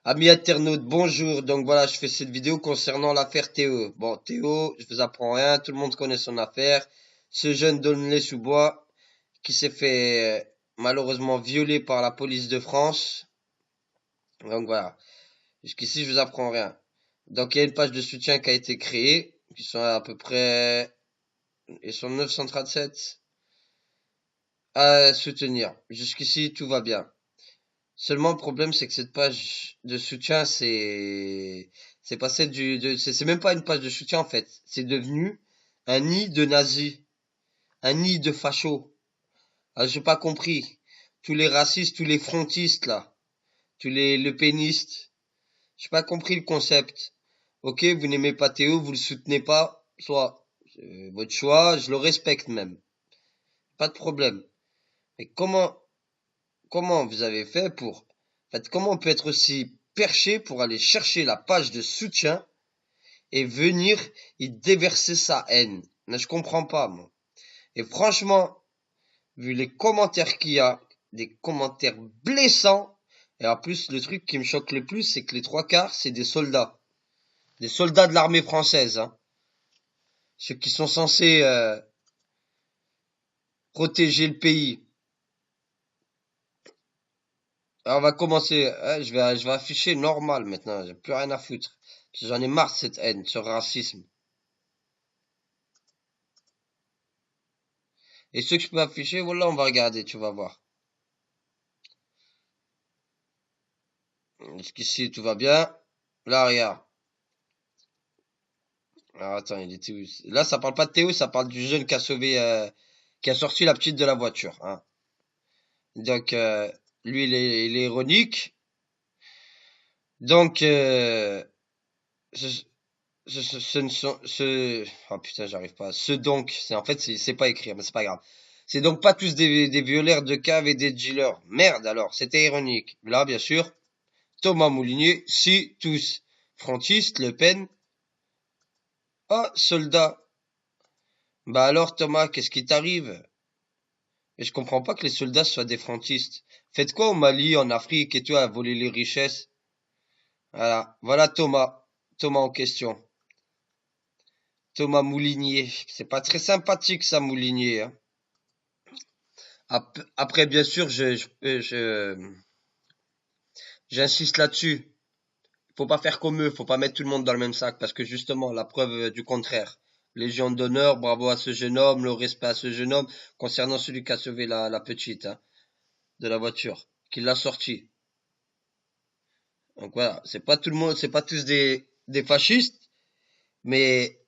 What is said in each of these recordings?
Amis internautes, bonjour. Donc voilà, je fais cette vidéo concernant l'affaire Théo. Bon, Théo, je vous apprends rien, tout le monde connaît son affaire. Ce jeune d'Aulnay-sous-Bois qui s'est fait malheureusement violer par la police de France. Donc voilà, jusqu'ici je vous apprends rien. Donc il y a une page de soutien qui a été créée, qui sont à peu près, ils sont 937 à soutenir. Jusqu'ici tout va bien. Seulement, le problème, c'est que cette page de soutien, c'est passé c'est même pas une page de soutien, en fait. C'est devenu un nid de nazis, un nid de fachos. Ah, j'ai pas compris. Tous les racistes, tous les frontistes, là. Tous les le pénistes. J'ai pas compris le concept. Ok, vous n'aimez pas Théo, vous le soutenez pas. Soit, votre choix, je le respecte même. Pas de problème. Mais comment vous avez fait pour, en fait, comment on peut être aussi perché pour aller chercher la page de soutien et venir y déverser sa haine? Mais je comprends pas, moi. Et franchement, vu les commentaires qu'il y a, des commentaires blessants, et en plus, le truc qui me choque le plus, c'est que les trois quarts, c'est des soldats. Des soldats de l'armée française, hein. Ceux qui sont censés protéger le pays. Alors, on va commencer. Je vais afficher normal maintenant. J'ai plus rien à foutre. J'en ai marre de cette haine, ce racisme. Et ceux que je peux afficher, voilà, on va regarder, tu vas voir. Jusqu'ici, tout va bien. Là, regarde. Alors, attends, il était où? Là, ça parle pas de Théo, ça parle du jeune qui a sauvé, qui a sorti la petite de la voiture, hein. Donc, lui, il est ironique. Donc, ce, ce ne sont, oh putain, j'arrive pas. Ce donc, en fait, c'est pas écrit, mais c'est pas grave. C'est donc pas tous des violeurs de cave et des dealers. Merde, alors, c'était ironique. Là, bien sûr, Thomas Moulinier, si, tous. Frontiste, Le Pen. Ah, soldat. Bah alors, Thomas, qu'est-ce qui t'arrive? Et je comprends pas que les soldats soient des frontistes. Faites quoi au Mali, en Afrique et tout, à voler les richesses? Voilà, voilà Thomas. Thomas en question. Thomas Moulinier. C'est pas très sympathique, ça, Moulinier, hein. Après, bien sûr, j'insiste là-dessus. Faut pas faire comme eux, faut pas mettre tout le monde dans le même sac, parce que justement, la preuve du contraire. Légion d'honneur, bravo à ce jeune homme, le respect à ce jeune homme, concernant celui qui a sauvé la petite, hein, de la voiture, qui l'a sortie. Donc voilà, c'est pas tout le monde, c'est pas tous des fascistes, mais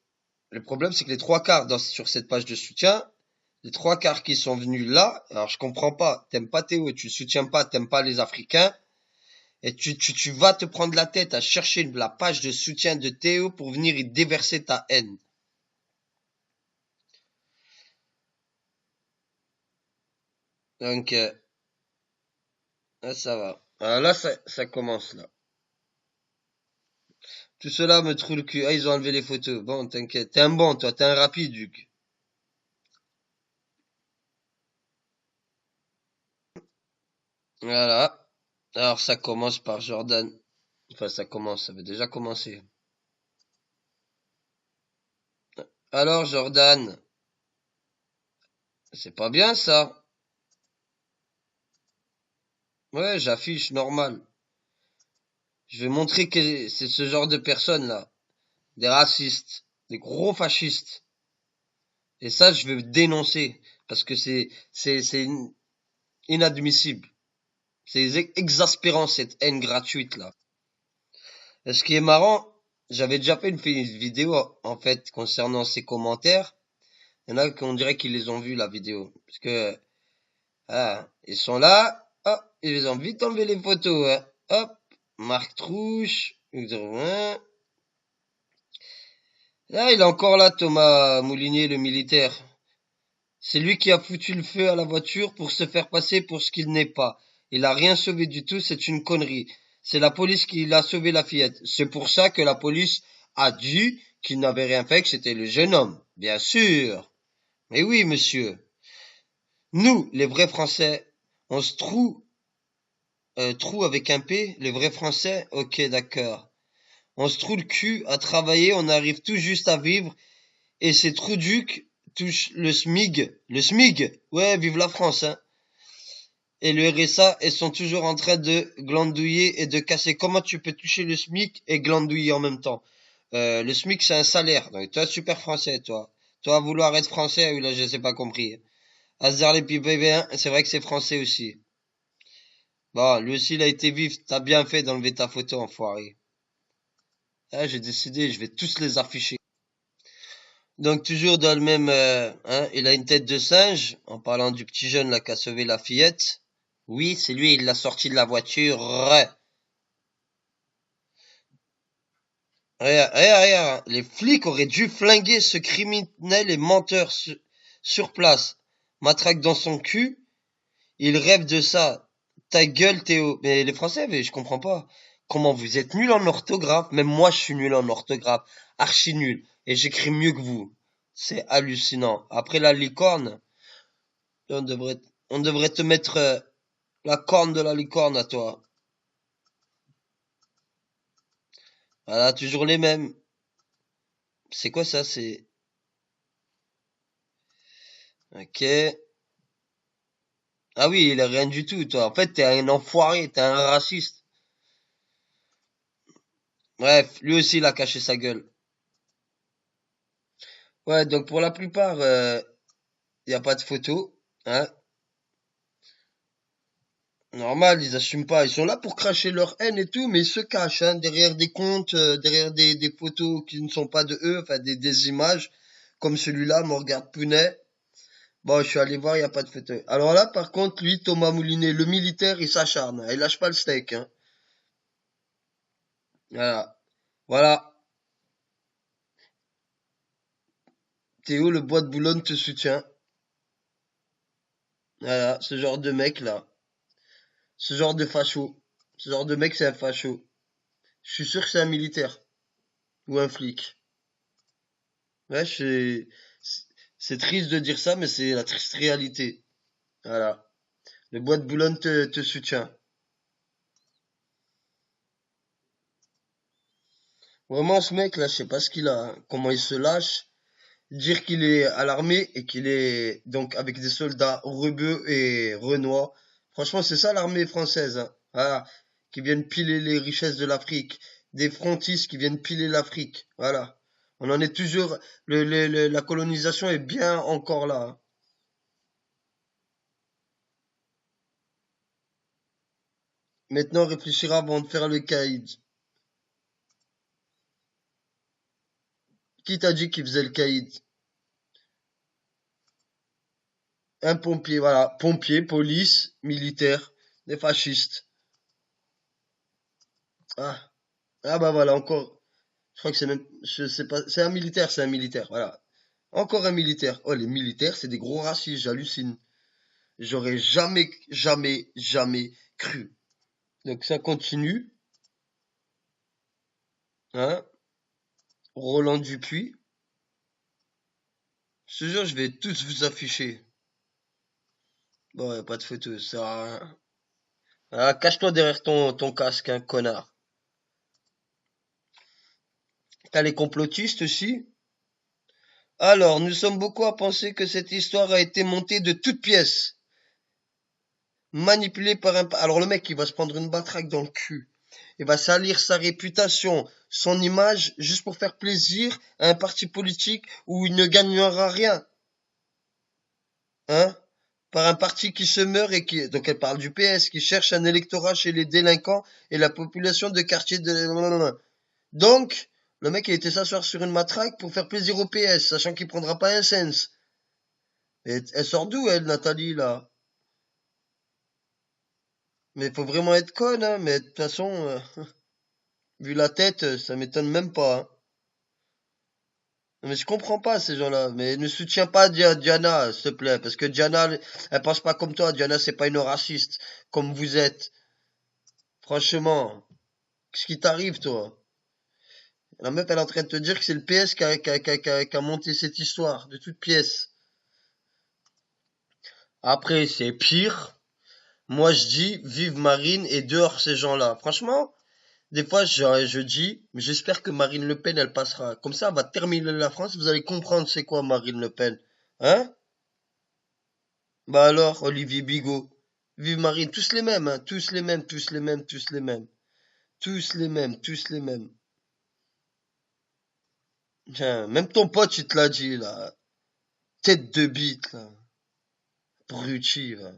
le problème c'est que les trois quarts sur cette page de soutien, les trois quarts qui sont venus là, alors je comprends pas, t'aimes pas Théo, tu soutiens pas, t'aimes pas les Africains, et tu vas te prendre la tête à chercher la page de soutien de Théo pour venir y déverser ta haine. Donc, là, ça va. Alors là, ça commence, là. Tout cela me trouve le cul. Ah, ils ont enlevé les photos. Bon, t'inquiète. T'es un bon, toi. T'es un rapide, Hugues. Voilà. Alors, ça commence par Jordan. Enfin, ça commence. Ça avait déjà commencé. Alors, Jordan. C'est pas bien, ça. Ouais, j'affiche normal. Je vais montrer que c'est ce genre de personnes-là. Des racistes. Des gros fascistes. Et ça, je vais dénoncer. Parce que c'est inadmissible. C'est exaspérant, cette haine gratuite, là. Et ce qui est marrant, j'avais déjà fait une vidéo, en fait, concernant ces commentaires. Il y en a qui on dirait qu'ils les ont vus, la vidéo. Parce que, ah, ils sont là. Oh, ils ont vite enlevé les photos, hein. Hop. Marc Trouche. Là, il est encore là, Thomas Moulinier, le militaire. C'est lui qui a foutu le feu à la voiture pour se faire passer pour ce qu'il n'est pas. Il a rien sauvé du tout, c'est une connerie. C'est la police qui l'a sauvé la fillette. C'est pour ça que la police a dit qu'il n'avait rien fait, que c'était le jeune homme. Bien sûr. Mais oui, monsieur. Nous, les vrais Français, on se trouve trou avec un P, les vrais Français? Ok, d'accord. On se trouve le cul à travailler, on arrive tout juste à vivre, et ces trouducs touchent le SMIG. Le SMIG! Ouais, vive la France, hein. Et le RSA, elles sont toujours en train de glandouiller et de casser. Comment tu peux toucher le SMIC et glandouiller en même temps? Le SMIC, c'est un salaire. Donc, toi, super français, toi. Toi, à vouloir être français, oui, là, je sais pas compris. À se dire les PPV1, c'est vrai que c'est français aussi. Bon, lui aussi, il a été vif. T'as bien fait d'enlever ta photo, enfoiré. Ah, j'ai décidé, je vais tous les afficher. Donc, toujours dans le même, hein, il a une tête de singe, en parlant du petit jeune là qui a sauvé la fillette. Oui, c'est lui, il l'a sorti de la voiture. Regarde. Les flics auraient dû flinguer ce criminel et menteur sur place. Matraque dans son cul, il rêve de ça. Ta gueule, Théo. Mais les Français, mais je comprends pas. Comment vous êtes nul en orthographe? Même moi, je suis nul en orthographe. Archi nul. Et j'écris mieux que vous. C'est hallucinant. Après la licorne, on devrait, on devrait te mettre la corne de la licorne à toi. Voilà, toujours les mêmes. C'est quoi ça? C'est... Ok. Ah oui, il a rien du tout, toi. En fait, t'es un enfoiré, t'es un raciste. Bref, lui aussi, il a caché sa gueule. Ouais, donc pour la plupart, il n'y a pas de photos. Hein. Normal, ils assument pas. Ils sont là pour cracher leur haine et tout, mais ils se cachent hein, derrière des comptes, derrière des photos qui ne sont pas de eux, enfin des images, comme celui-là, me regarde Pounet. Bon, je suis allé voir, il n'y a pas de photo. Alors là, par contre, lui, Thomas Moulinet, le militaire, il s'acharne. Hein. Il lâche pas le steak. Hein. Voilà. Voilà. Théo, le bois de Boulogne te soutient. Voilà, ce genre de mec là. Ce genre de facho. Ce genre de mec, c'est un facho. Je suis sûr que c'est un militaire. Ou un flic. Ouais, c'est triste de dire ça, mais c'est la triste réalité. Voilà. Le bois de Boulogne te soutient. Vraiment, ce mec là, je sais pas ce qu'il a. Hein. Comment il se lâche. Dire qu'il est à l'armée et qu'il est donc avec des soldats rebeux et renois. Franchement, c'est ça l'armée française. Hein. Voilà. Qui viennent piler les richesses de l'Afrique. Des frontistes qui viennent piler l'Afrique. Voilà. On en est toujours. La colonisation est bien encore là. Hein. Maintenant, réfléchir avant de faire le caïd. Qui t'a dit qu'il faisait le caïd? Un pompier, voilà. Pompier, police, militaire, des fascistes. Ah, ah bah voilà, encore. Je crois que c'est même, je sais pas, c'est un militaire, voilà. Encore un militaire. Oh, les militaires, c'est des gros racistes, j'hallucine. J'aurais jamais cru. Donc ça continue, hein. Roland Dupuis. Je te jure, je vais tous vous afficher. Bon, y a pas de photo, ça sert à rien. Ah, cache-toi derrière ton casque, hein, connard. T'as les complotistes aussi? Alors, nous sommes beaucoup à penser que cette histoire a été montée de toutes pièces, manipulée par un... Alors le mec, il va se prendre une batraque dans le cul. Il va salir sa réputation, son image, juste pour faire plaisir à un parti politique où il ne gagnera rien. Hein? Par un parti qui se meurt et qui... Donc elle parle du PS, qui cherche un électorat chez les délinquants et la population de quartier de... Donc, le mec, il était s'asseoir sur une matraque pour faire plaisir au PS, sachant qu'il prendra pas un sens. Et elle sort d'où, elle, Nathalie, là? Mais faut vraiment être conne, hein. Mais de toute façon, vu la tête, ça m'étonne même pas. Hein. Mais je comprends pas ces gens-là. Mais ne soutiens pas Diana, s'il te plaît. Parce que Diana, elle pense pas comme toi. Diana, c'est pas une raciste, comme vous êtes. Franchement, qu'est-ce qui t'arrive, toi? La meuf, elle est en train de te dire que c'est le PS qui a monté cette histoire, de toute pièce. Après, c'est pire. Moi, je dis, vive Marine et dehors ces gens-là. Franchement, des fois, je dis, mais j'espère que Marine Le Pen, elle passera. Comme ça, elle va terminer la France, vous allez comprendre c'est quoi Marine Le Pen. Hein? Bah alors, Olivier Bigot. Vive Marine, tous les mêmes, hein, tous les mêmes, tous les mêmes, tous les mêmes. Tous les mêmes, tous les mêmes. Tiens, même ton pote, il te l'a dit, là. Tête de bite, là. Abruti, là.